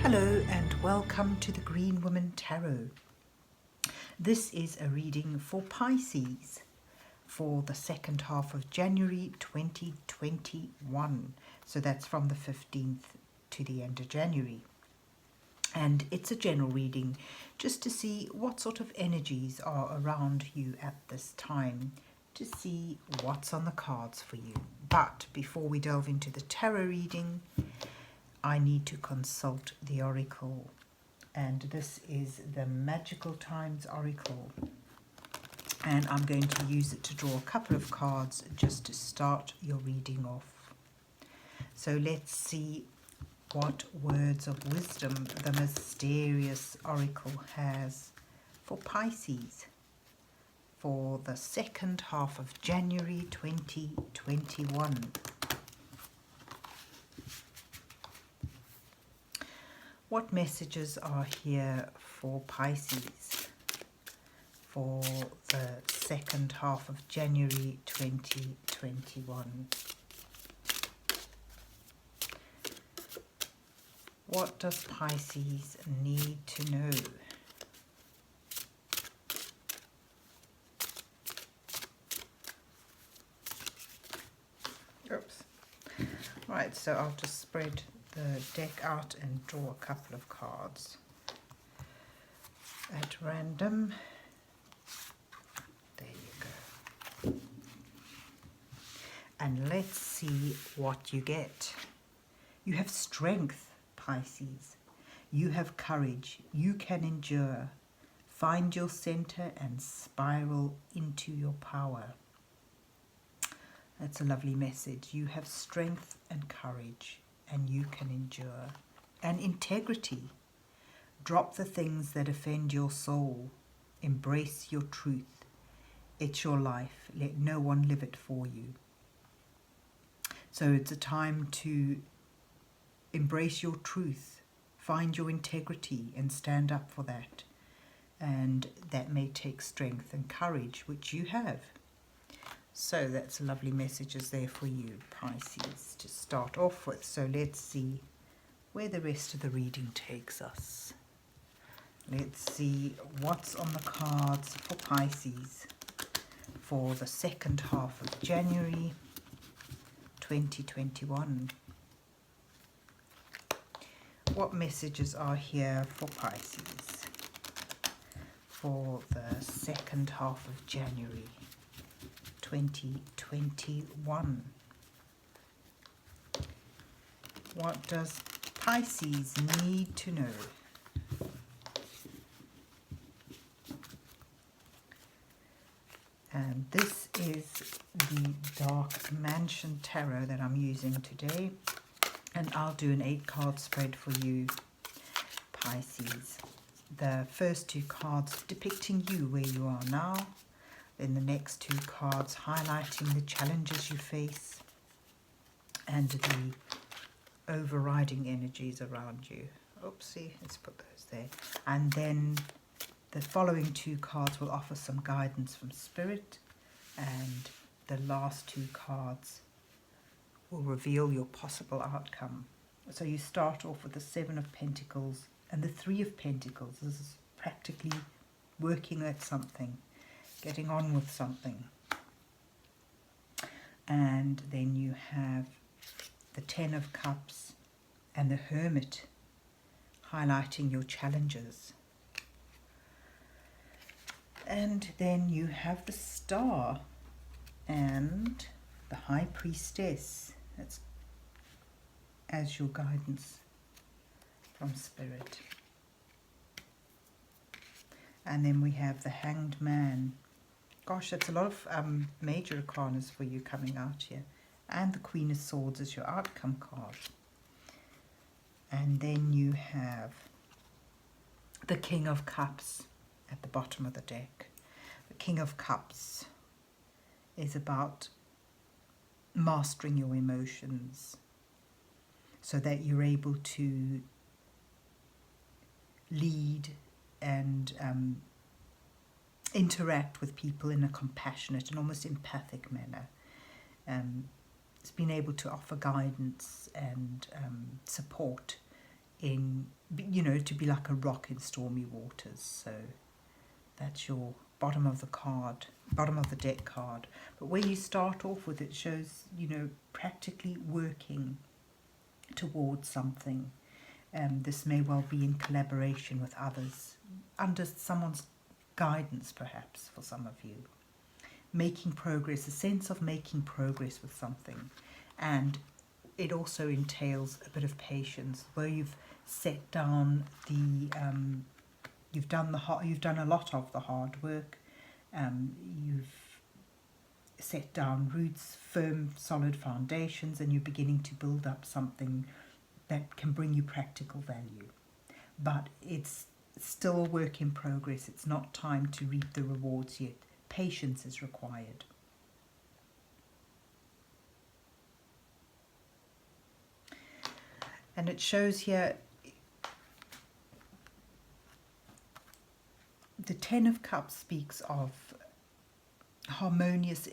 Hello and welcome to the Green Woman Tarot. This is a reading for Pisces for the second half of January 2021. So that's from the 15th to the end of January. And it's a general reading just to see what sort of energies are around you at this time, to see what's on the cards for you. But before we delve into the tarot reading, I need to consult the oracle, and this is the Magical Times Oracle, and I'm going to use it to draw a couple of cards just to start your reading off. So let's see what words of wisdom the mysterious oracle has for Pisces for the second half of January 2021. What messages are here for Pisces for the second half of January 2021? What does Pisces need to know? Oops. Right, so I'll just spread the deck out and draw a couple of cards at random. There you go. And let's see what you get. You have strength, Pisces. You have courage. You can endure. Find your center and spiral into your power. That's a lovely message. You have strength and courage, and you can endure. And integrity. Drop the things that offend your soul. Embrace your truth. It's your life. Let no one live it for you. So it's a time to embrace your truth. Find your integrity and stand up for that. And that may take strength and courage, which you have. So that's lovely messages there for you, Pisces, to start off with. So let's see where the rest of the reading takes us. Let's see what's on the cards for Pisces for the second half of January 2021. What messages are here for Pisces for the second half of January 2021. What does Pisces need to know? And this is the Dark Mansion Tarot that I'm using today. And I'll do an 8-card spread for you, Pisces. The first 2 cards depicting you where you are now. Then the next 2 cards highlighting the challenges you face and the overriding energies around you. Oopsie, let's put those there. And then the following 2 cards will offer some guidance from Spirit, and the last 2 cards will reveal your possible outcome. So you start off with the 7 of Pentacles and the 3 of Pentacles. This is practically working at something, getting on with something. And then you have the 10 of Cups and the Hermit, highlighting your challenges. And then you have the Star and the High Priestess. That's as your guidance from Spirit. And then we have the Hanged Man. Gosh, that's a lot of major arcanas for you coming out here. And the Queen of Swords is your outcome card. And then you have the King of Cups at the bottom of the deck. The King of Cups is about mastering your emotions so that you're able to lead and interact with people in a compassionate and almost empathic manner. It's been able to offer guidance and support in you know, to be like a rock in stormy waters. So that's your bottom of the card, bottom of the deck card. But where you start off with, it shows, you know, practically working towards something. This may well be in collaboration with others, under someone's guidance perhaps for some of you. Making progress, a sense of making progress with something. And it also entails a bit of patience, where you've set down the, you've done a lot of the hard work. You've set down roots, firm, solid foundations, and you're beginning to build up something that can bring you practical value. But it's still a work in progress. It's not time to reap the rewards yet. Patience is required. And it shows here the Ten of Cups speaks of harmonious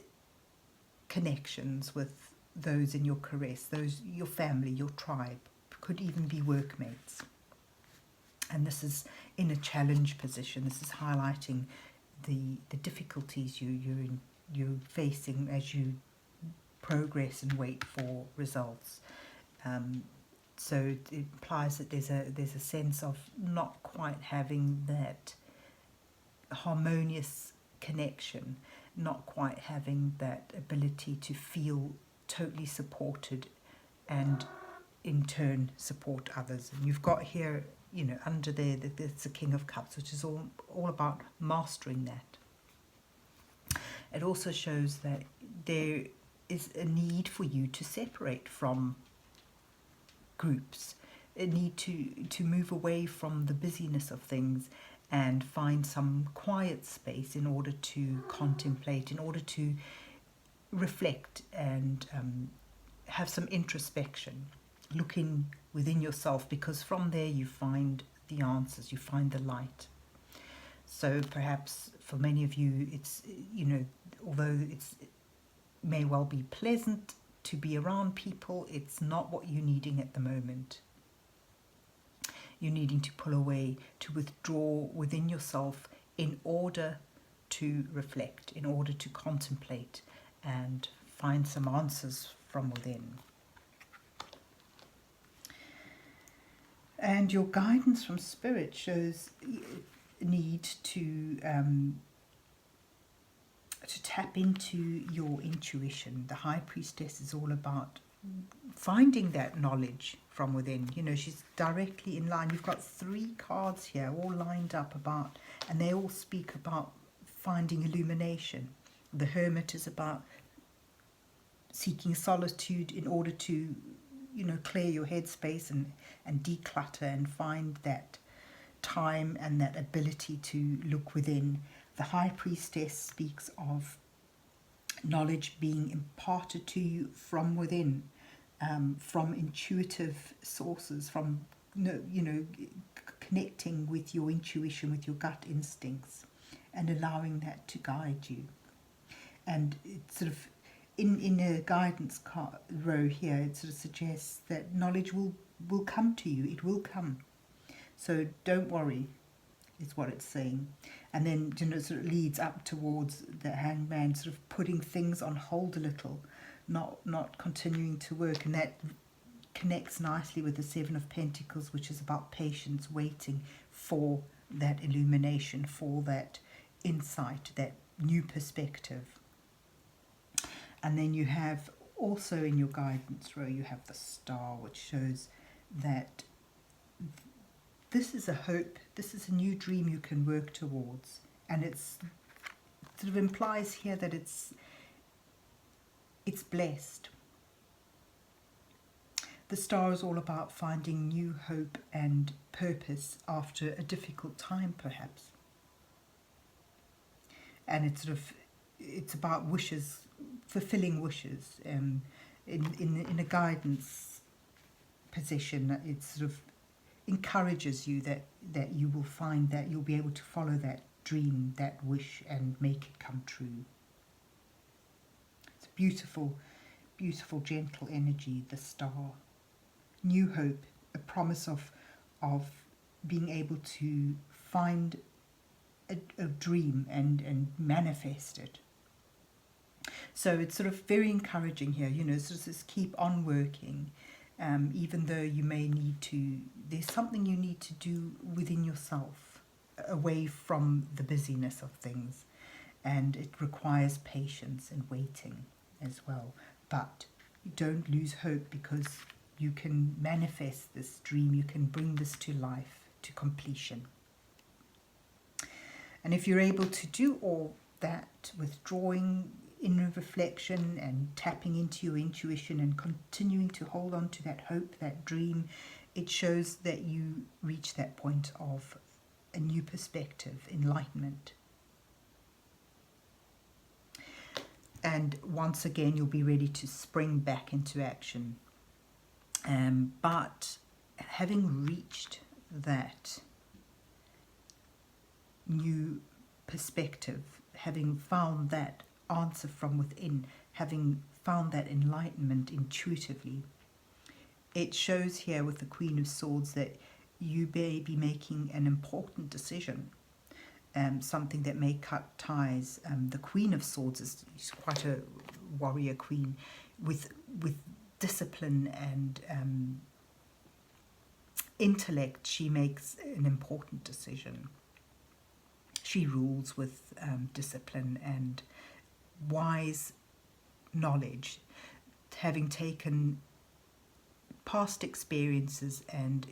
connections with those in your caress, those, your family, your tribe, could even be workmates. And this is in a challenge position. This is highlighting the difficulties you're facing as you progress and wait for results. So it implies that there's a sense of not quite having that harmonious connection, not quite having that ability to feel totally supported and in turn support others. And you've got here, you know, under there, there's the King of Cups, which is all about mastering that. It also shows that there is a need for you to separate from groups, a need to move away from the busyness of things and find some quiet space in order to contemplate, in order to reflect and have some introspection, looking within yourself, because from there you find the answers, you find the light. So perhaps for many of you, it's, you know, although it may well be pleasant to be around people, it's not what you're needing at the moment. You're needing to pull away, to withdraw within yourself in order to reflect, in order to contemplate and find some answers from within. And your guidance from Spirit shows need to tap into your intuition. The High Priestess is all about finding that knowledge from within. You know, she's directly in line. You've got 3 cards here all lined up about, and they all speak about finding illumination. The Hermit is about seeking solitude in order to, you know, clear your headspace and declutter and find that time and that ability to look within. The High Priestess speaks of knowledge being imparted to you from within, from intuitive sources, from, you know, connecting with your intuition, with your gut instincts, and allowing that to guide you. And it's sort of in a guidance row here, it sort of suggests that knowledge will come to you. It will come. So don't worry, is what it's saying. And then, you know, it sort of leads up towards the Hangman, sort of putting things on hold a little, not continuing to work. And that connects nicely with the Seven of Pentacles, which is about patience, waiting for that illumination, for that insight, that new perspective. And then you have also in your guidance row, you have the Star, which shows that this is a hope, this is a new dream you can work towards. And it's sort of implies here that it's blessed. The Star is all about finding new hope and purpose after a difficult time, perhaps. And it's about wishes, fulfilling wishes. In a guidance position, it sort of encourages you that you will find that you'll be able to follow that dream, that wish, and make it come true. It's a beautiful, beautiful, gentle energy, the Star. New hope, a promise of being able to find a dream and manifest it. So it's sort of very encouraging here, you know, sort of just keep on working, even though you may need to, there's something you need to do within yourself, away from the busyness of things, and it requires patience and waiting as well. But don't lose hope, because you can manifest this dream, you can bring this to life, to completion. And if you're able to do all that, withdrawing, inner reflection and tapping into your intuition and continuing to hold on to that hope, that dream, it shows that you reach that point of a new perspective, enlightenment. And once again, you'll be ready to spring back into action. But having reached that new perspective, having found that answer from within, having found that enlightenment intuitively, it shows here with the Queen of Swords that you may be making an important decision, something that may cut ties. The Queen of Swords is quite a warrior queen with discipline and intellect. She makes an important decision. She rules with discipline and wise knowledge, having taken past experiences and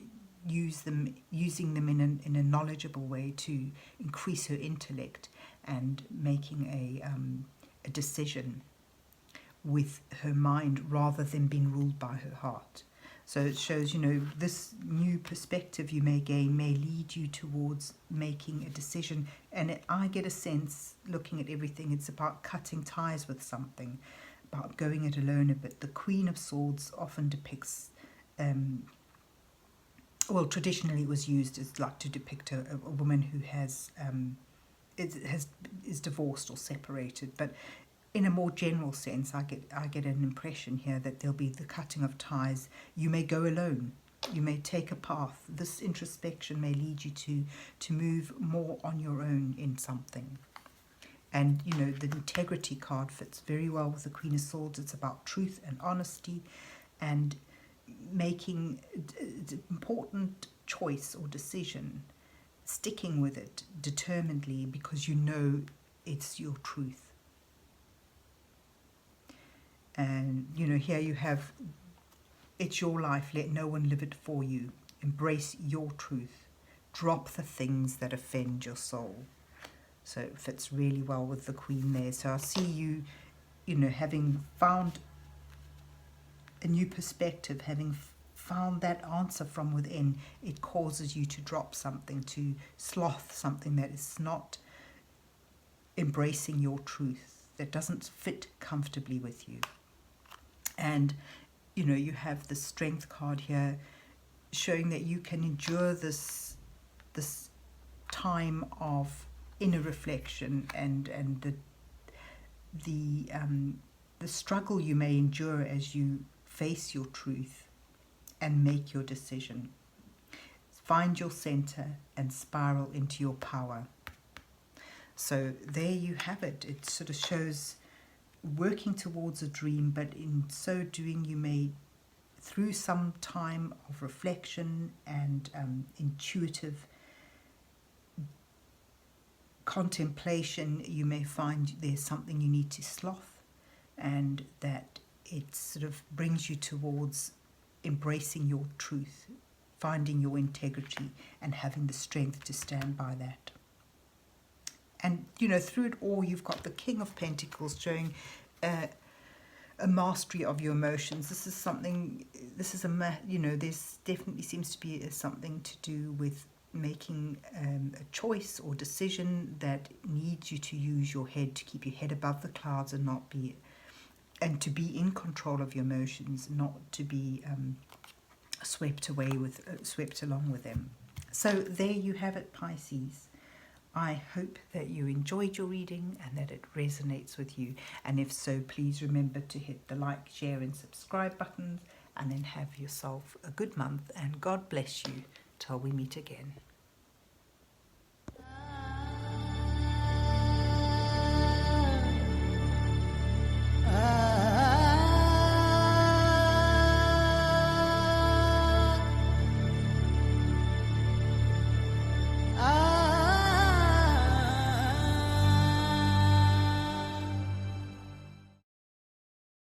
using them in a knowledgeable way to increase her intellect and making a decision with her mind rather than being ruled by her heart. So it shows, you know, this new perspective you may gain may lead you towards making a decision. And I get a sense, looking at everything, it's about cutting ties with something, about going it alone a bit. The Queen of Swords often depicts, well, traditionally it was used as like to depict a woman who is divorced or separated. But in a more general sense, I get an impression here that there'll be the cutting of ties. You may go alone. You may take a path. This introspection may lead you to move more on your own in something. And, you know, the integrity card fits very well with the Queen of Swords. It's about truth and honesty and making an important choice or decision, sticking with it determinedly because you know it's your truth. And, you know, here you have, it's your life, let no one live it for you. Embrace your truth. Drop the things that offend your soul. So it fits really well with the Queen there. So I see you, you know, having found a new perspective, having found that answer from within, it causes you to drop something, to sloth something that is not embracing your truth, that doesn't fit comfortably with you. And, you know, you have the Strength card here showing that you can endure this time of inner reflection and the struggle you may endure as you face your truth and make your decision. Find your center and spiral into your power. So there you have it. It sort of shows working towards a dream, but in so doing you may, through some time of reflection and intuitive contemplation, you may find there's something you need to sloth, and that it sort of brings you towards embracing your truth, finding your integrity and having the strength to stand by that. And, you know, through it all, you've got the King of Pentacles showing a mastery of your emotions. This is something, you know, there's definitely seems to be something to do with making a choice or decision that needs you to use your head, to keep your head above the clouds and not be, and to be in control of your emotions, not to be swept along with them. So there you have it, Pisces. I hope that you enjoyed your reading and that it resonates with you. And if so, please remember to hit the like, share and subscribe buttons, and then have yourself a good month and God bless you. till we meet again.